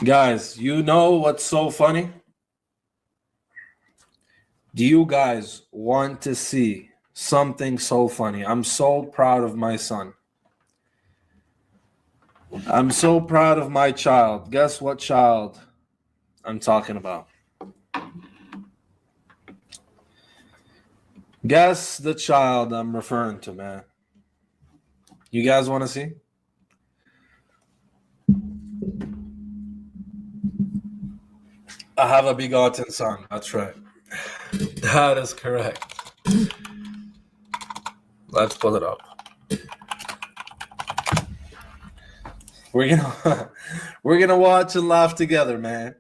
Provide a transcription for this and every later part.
Guys, you know what's so funny? Do you guys want to see something so funny? I'm so proud of my son. I'm so proud of my child. Guess what child I'm talking about? Guess the child I'm referring to, man. You guys want to see? I have a begotten son. That's right. That is correct. Let's pull it up. We're gonna watch and laugh together, man.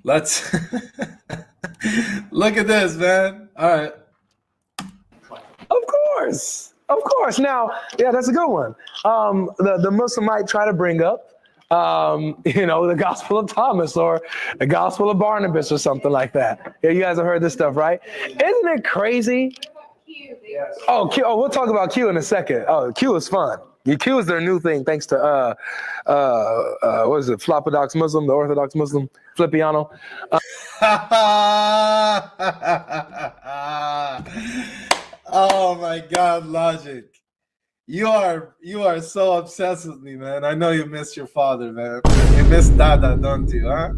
Let's look at this, man. All right. Of course. Now, yeah, that's a good one. The Muslim might try to bring up, the Gospel of Thomas or the Gospel of Barnabas or something like that. Yeah, you guys have heard this stuff, right? Isn't it crazy? Oh, Q. Oh, we'll talk about Q in a second. Oh, Q is fun. Q is their new thing, thanks to what is it? Flopodox Muslim, the Orthodox Muslim, Flippiano. Oh my God, Logic. You are so obsessed with me, man. I know you miss your father, man. You miss Dada, don't you, huh?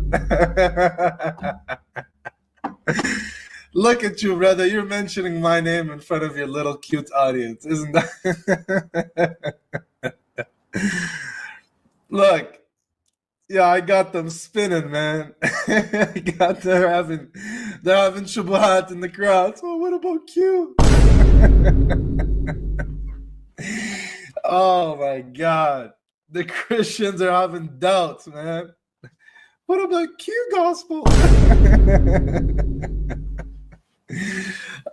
Look at you, brother. You're mentioning my name in front of your little cute audience, isn't that? Look. Yeah, I got them spinning, man. They're having shubuhat in the crowd. So what about Q? Oh my God. The Christians are having doubts, man. What about Q gospel?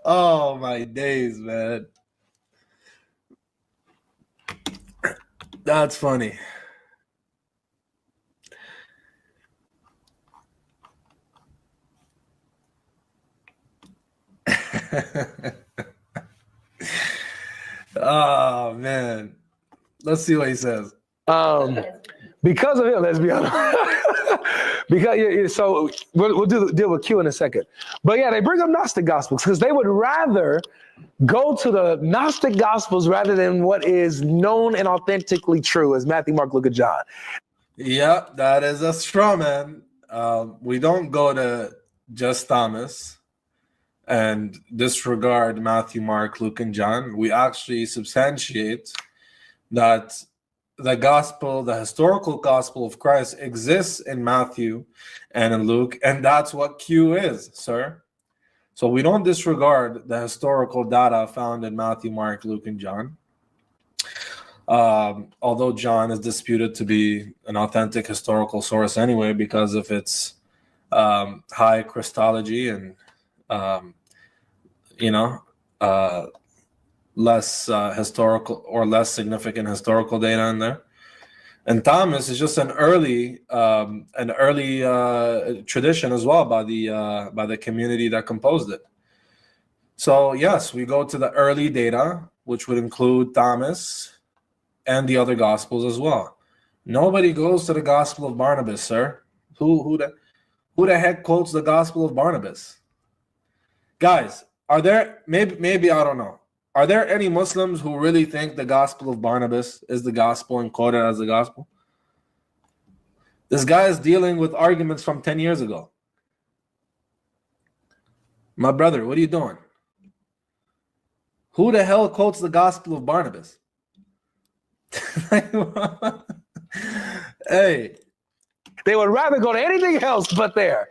Oh my days, man. That's funny. Oh man, let's see what he says. Because of him, let's be honest. So we'll deal with Q in a second. But yeah, they bring up Gnostic Gospels because they would rather go to the Gnostic Gospels rather than what is known and authentically true as Matthew, Mark, Luke, and John. Yeah, that is a straw man. We don't go to just Thomas and disregard Matthew, Mark, Luke, and John. We actually substantiate that the gospel, the historical gospel of Christ exists in Matthew and in Luke, and that's what Q is, sir. So we don't disregard the historical data found in Matthew, Mark, Luke, and John. Although John is disputed to be an authentic historical source anyway because of its high Christology and less historical or less significant historical data in there. And Thomas is just an early tradition as well by the community that composed it. So yes, we go to the early data, which would include Thomas and the other gospels as well. Nobody goes to the Gospel of Barnabas, sir. Who the heck quotes the Gospel of Barnabas? Guys, are there maybe I don't know. Are there any Muslims who really think the Gospel of Barnabas is the gospel and quoted as the gospel? This guy is dealing with arguments from 10 years ago. My brother, what are you doing? Who the hell quotes the Gospel of Barnabas? Hey. They would rather go to anything else but there.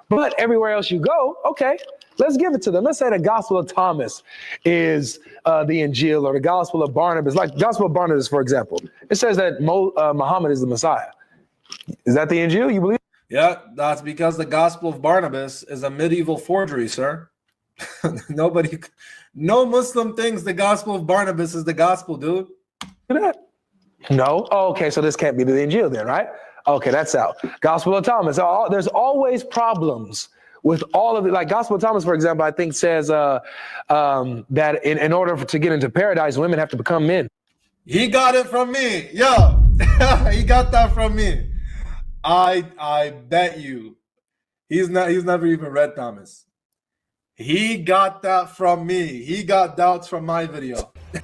But everywhere else you go, okay, let's give it to them. Let's say the Gospel of Thomas is the Injil, or the Gospel of Barnabas, like Gospel of Barnabas, for example. It says that Muhammad is the Messiah. Is that the Injil? You believe? Yeah, that's because the Gospel of Barnabas is a medieval forgery, sir. No Muslim thinks the Gospel of Barnabas is the gospel, dude. No? Oh, okay, so this can't be the Injil then, right? Okay, that's out. Gospel of Thomas. There's always problems with all of it. Like Gospel of Thomas, for example, I think says that in order to get into paradise, women have to become men. He got it from me. Yo, he got that from me. I bet you he's never even read Thomas. He got that from me. He got doubts from my video. Wait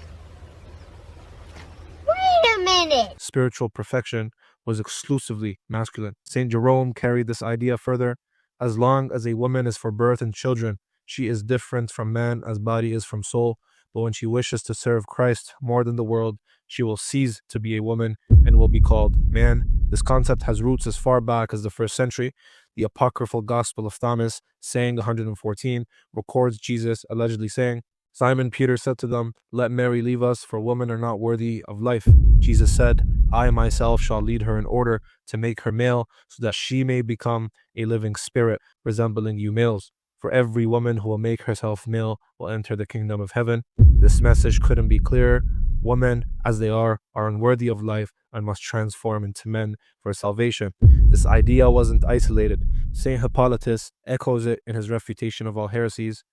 a minute. Spiritual perfection was exclusively masculine. Saint Jerome carried this idea further. As long as a woman is for birth and children, she is different from man as body is from soul. But when she wishes to serve Christ more than the world, she will cease to be a woman and will be called man. This concept has roots as far back as the 1st century. The apocryphal Gospel of Thomas, saying 114, records Jesus allegedly saying, Simon Peter said to them, Let Mary leave us, for women are not worthy of life. Jesus said, I myself shall lead her in order to make her male, so that she may become a living spirit, resembling you males. For every woman who will make herself male will enter the kingdom of heaven. This message couldn't be clearer. Women, as they are unworthy of life and must transform into men for salvation. This idea wasn't isolated. Saint Hippolytus echoes it in his refutation of all heresies.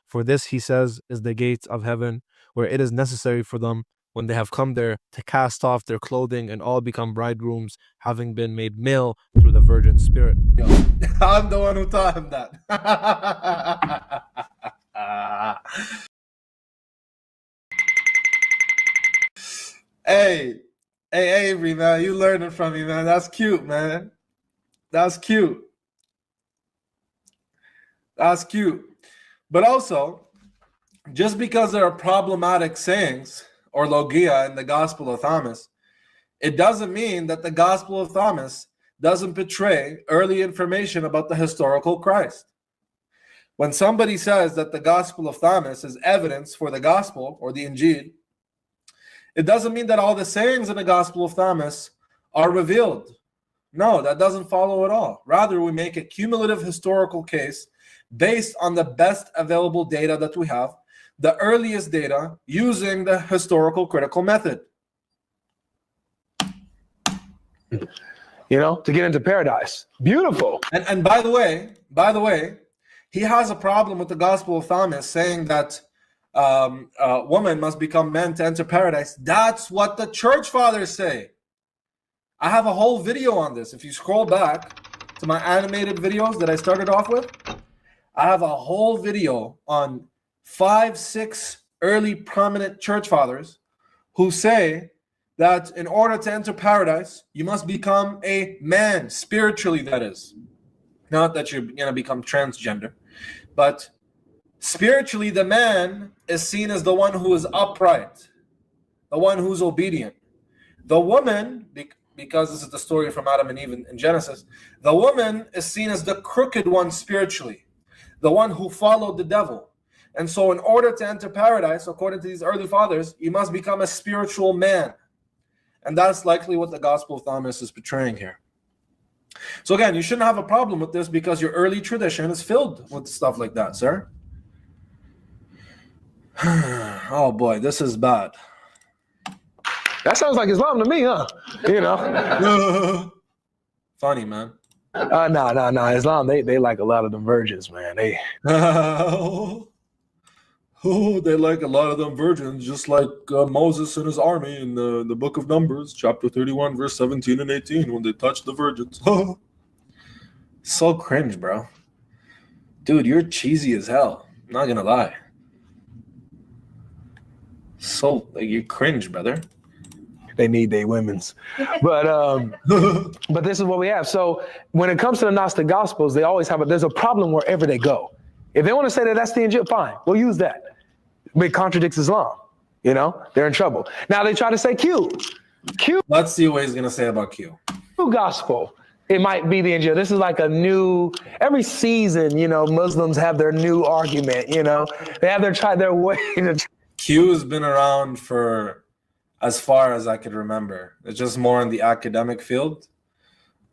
For this, he says, is the gate of heaven, where it is necessary for them, when they have come there, to cast off their clothing and all become bridegrooms, having been made male through the Virgin Spirit. I'm the one who taught him that. Hey, Avery, man, you learning from me, man. That's cute, man. That's cute. That's cute. But also, just because there are problematic sayings or logia in the Gospel of Thomas, it doesn't mean that the Gospel of Thomas doesn't portray early information about the historical Christ. When somebody says that the Gospel of Thomas is evidence for the Gospel or the Injil, it doesn't mean that all the sayings in the Gospel of Thomas are revealed. No, that doesn't follow at all. Rather, we make a cumulative historical case based on the best available data that we have, the earliest data, using the historical critical method. You know, to get into paradise. Beautiful. And by the way, he has a problem with the Gospel of Thomas saying that woman must become men to enter paradise. That's what the church fathers say. I have a whole video on this. If you scroll back to my animated videos that I started off with, I have a whole video on 5-6 early prominent church fathers who say that in order to enter paradise, you must become a man, spiritually, that is. Not that you're going to become transgender, but spiritually, the man is seen as the one who is upright, the one who's obedient. The woman, because this is the story from Adam and Eve in Genesis, the woman is seen as the crooked one spiritually, the one who followed the devil. And so in order to enter paradise, according to these early fathers, you must become a spiritual man. And that's likely what the Gospel of Thomas is portraying here. So again, you shouldn't have a problem with this because your early tradition is filled with stuff like that, sir. Oh boy, this is bad. That sounds like Islam to me, huh? You know. Funny, man. No. Islam, they like a lot of them virgins, man. They they like a lot of them virgins, just like Moses and his army in the book of Numbers, chapter 31, verse 17 and 18, when they touched the virgins. So cringe, bro. Dude, you're cheesy as hell. I'm not gonna lie. So, like, you cringe, brother. they need their women's. But this is what we have. So when it comes to the Gnostic Gospels, they always have there's a problem wherever they go. If they want to say that that's the Injil, fine, we'll use that. But it contradicts Islam. You know, they're in trouble. Now they try to say Q. Let's see what he's going to say about Q. Gospel. It might be the Injil. This is like a new, every season, you know, Muslims have their new argument, you know. They have their way to... Q has been around for as far as I could remember. It's just more in the academic field,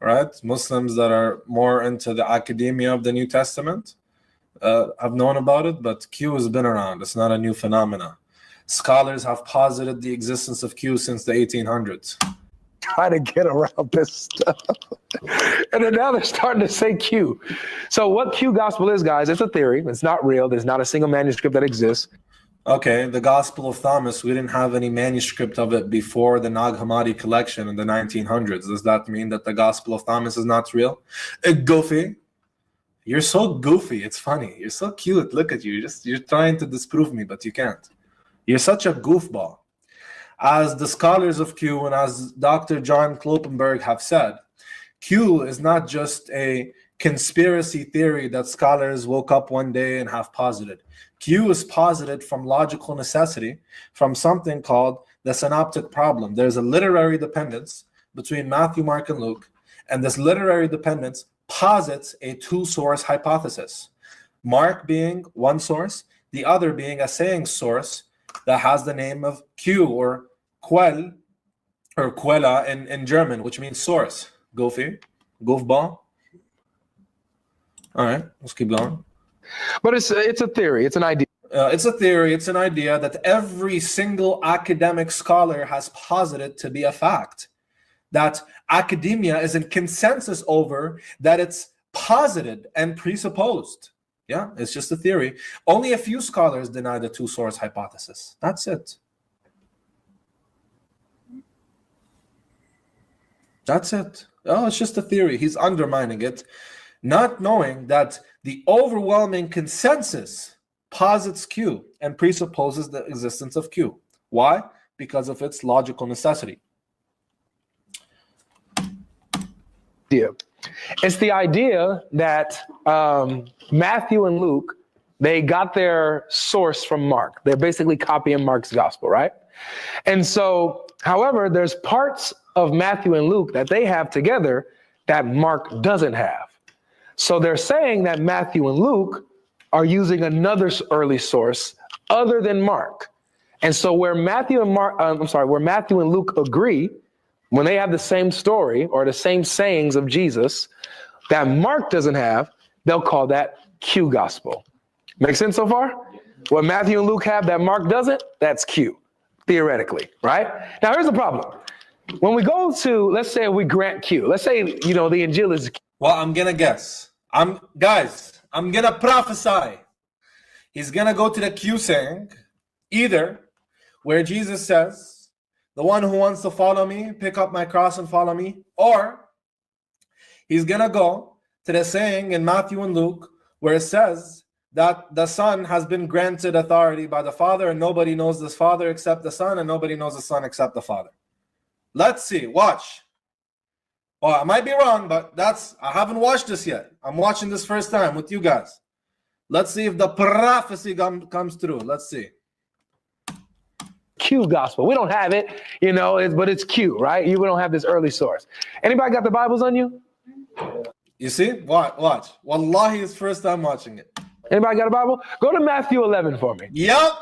right? Muslims that are more into the academia of the New Testament have known about it, but Q has been around. It's not a new phenomena. Scholars have posited the existence of Q since the 1800s. Try to get around this stuff. And then now they're starting to say Q. So what Q gospel is, guys, it's a theory. It's not real. There's not a single manuscript that exists. Okay, the Gospel of Thomas, we didn't have any manuscript of it before the Nag Hammadi collection in the 1900s. Does that mean that the Gospel of Thomas is not real? Goofy. You're so goofy. It's funny. You're so cute. Look at you. You're trying to disprove me, but you can't. You're such a goofball. As the scholars of Q and as Dr. John Kloppenberg have said, Q is not just a conspiracy theory that scholars woke up one day and have posited. Q is posited from logical necessity, from something called the synoptic problem. There's a literary dependence between Matthew, Mark, and Luke, and this literary dependence posits a two-source hypothesis. Mark being one source, the other being a saying source that has the name of Q or Quell or Quella in German, which means source. Goofy, goofball. All right, let's keep going. But it's a theory. It's an idea. It's a theory. It's an idea that every single academic scholar has posited to be a fact. That academia is in consensus over, that it's posited and presupposed. Yeah, it's just a theory. Only a few scholars deny the two-source hypothesis. That's it. That's it. Oh, it's just a theory. He's undermining it, not knowing that the overwhelming consensus posits Q and presupposes the existence of Q. Why? Because of its logical necessity. It's the idea that Matthew and Luke, they got their source from Mark. They're basically copying Mark's gospel, right? And so, however, there's parts of Matthew and Luke that they have together that Mark doesn't have. So they're saying that Matthew and Luke are using another early source other than Mark. And so where Matthew and Luke agree, when they have the same story or the same sayings of Jesus that Mark doesn't have, they'll call that Q gospel. Make sense so far? What Matthew and Luke have that Mark doesn't, that's Q, theoretically, right? Now here's the problem. When we go to, let's say we grant Q, let's say, the Injil is Q. Well, I'm going to guess. I'm going to prophesy. He's going to go to the Q saying, either where Jesus says, the one who wants to follow me, pick up my cross and follow me. Or he's going to go to the saying in Matthew and Luke where it says that the Son has been granted authority by the Father and nobody knows the Father except the Son and nobody knows the Son except the Father. Let's see. Watch. Well, I might be wrong, but I haven't watched this yet. I'm watching this first time with you guys. Let's see if the prophecy comes through. Let's see. Q gospel. We don't have it, but it's Q, right? We don't have this early source. Anybody got the Bibles on you? You see? Watch. Wallahi, it's first time watching it. Anybody got a Bible? Go to Matthew 11 for me. Yep.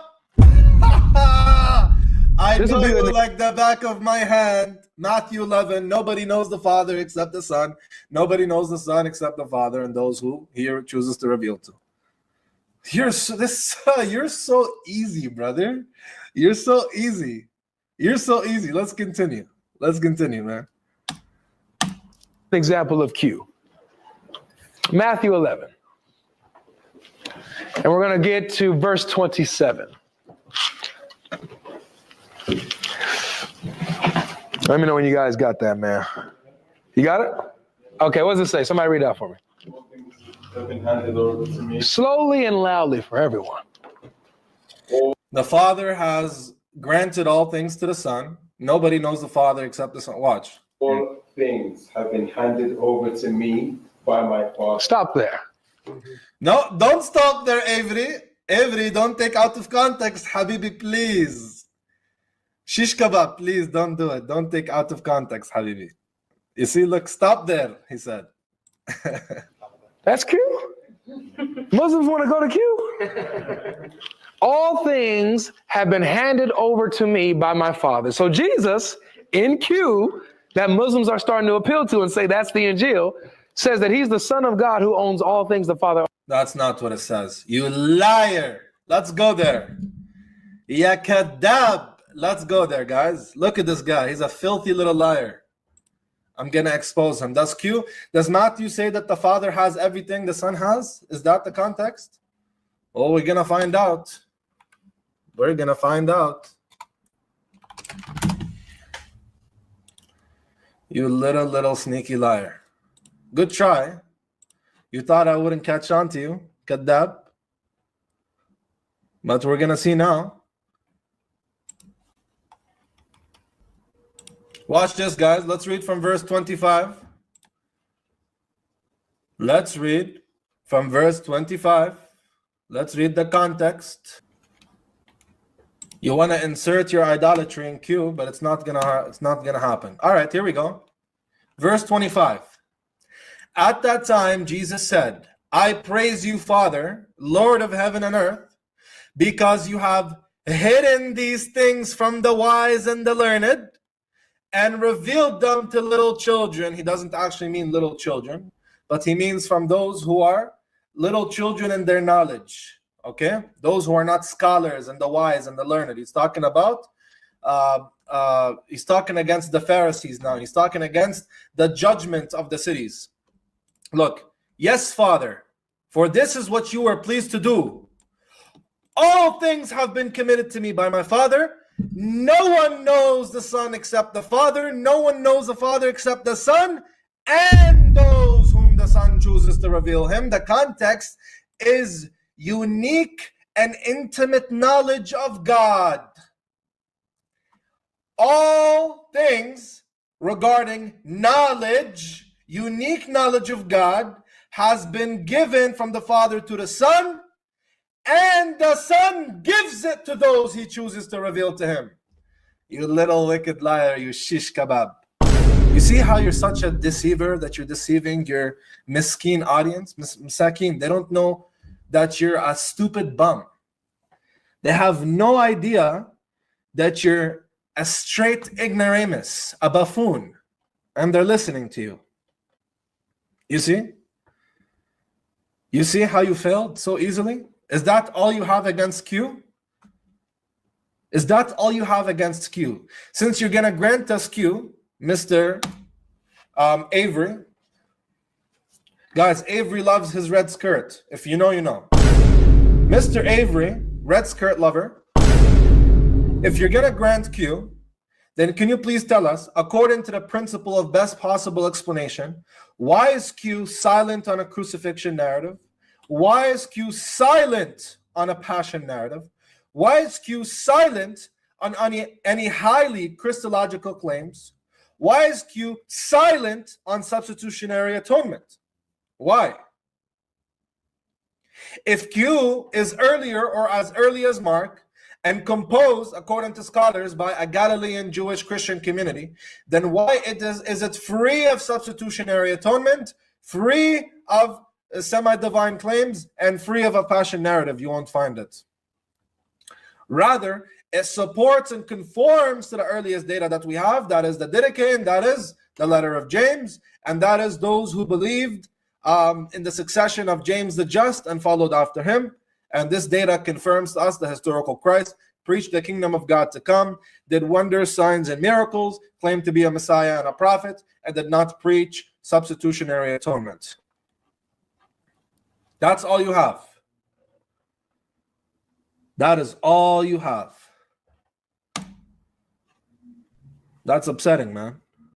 I know you like the back of my hand. Matthew 11, nobody knows the Father except the Son. Nobody knows the Son except the Father and those who He chooses to reveal to. You're so easy, brother. You're so easy. Let's continue, man. Example of Q. Matthew 11. And we're going to get to verse 27. Let me know when you guys got that, man. You got it? Okay, what does it say? Somebody read that for me. Have been handed over to me. Slowly and loudly for everyone. The Father has granted all things to the Son. Nobody knows the Father except the Son. Watch. All things have been handed over to me by my Father. Stop there. No, don't stop there, Avery. Avery, don't take out of context, Habibi, please. Shish kebab, please don't do it. Don't take out of context, Habibi. You see, look, stop there, he said. That's Q. Muslims want to go to Q. All things have been handed over to me by my Father. So Jesus, in Q, that Muslims are starting to appeal to and say that's the Injil, says that he's the Son of God who owns all things the Father. That's not what it says. You liar. Let's go there. Ya kadab. Let's go there, guys. Look at this guy. He's a filthy little liar. I'm going to expose him. Does Matthew say that the Father has everything the Son has? Is that the context? Well, we're going to find out. We're gonna find out. You little sneaky liar. Good try. You thought I wouldn't catch on to you, kadab. But we're gonna see now. Watch this, guys. Let's read from verse 25. Let's read from verse 25. Let's read the context. You want to insert your idolatry in Q, but it's not gonna happen. All right, here we go. Verse 25. At that time, Jesus said, I praise you, Father, Lord of heaven and earth, because you have hidden these things from the wise and the learned and revealed them to little children. He doesn't actually mean little children, but he means from those who are little children in their knowledge. Okay, those who are not scholars and the wise and the learned. He's talking about, he's talking against the Pharisees now. He's talking against the judgment of the cities. Look, yes, Father, for this is what you were pleased to do. All things have been committed to me by my Father. No one knows the Son except the Father. No one knows the Father except the Son, and those whom the Son chooses to reveal him. The context is unique and intimate knowledge of God. All things regarding knowledge, unique knowledge of God, has been given from the Father to the Son, and the Son gives it to those he chooses to reveal to him. You little wicked liar, you shish kebab. You see how you're such a deceiver, that you're deceiving your miskeen audience? Misakin, they don't know that you're a stupid bum. They have no idea that you're a straight ignoramus, a buffoon, and they're listening to you. You see? You see how you failed so easily? Is that all you have against Q? Is that all you have against Q? Since you're going to grant us Q, Mr. Avery. Guys, Avery loves his red skirt. If you know, you know. Mr. Avery, red skirt lover, if you're going to grant Q, then can you please tell us, according to the principle of best possible explanation, why is Q silent on a crucifixion narrative? Why is Q silent on a passion narrative? Why is Q silent on any highly Christological claims? Why is Q silent on substitutionary atonement? Why? If Q is earlier or as early as Mark and composed, according to scholars, by a Galilean Jewish Christian community, then why is it free of substitutionary atonement, free of semi-divine claims, and free of a passion narrative? You won't find it. Rather, it supports and conforms to the earliest data that we have, that is the Didache, that is the letter of James, and that is those who believed in the succession of James the Just and followed after him. And this data confirms to us the historical Christ, preached the kingdom of God to come, did wonders, signs, and miracles, claimed to be a Messiah and a prophet, and did not preach substitutionary atonement. That's all you have. That is all you have. That's upsetting, man.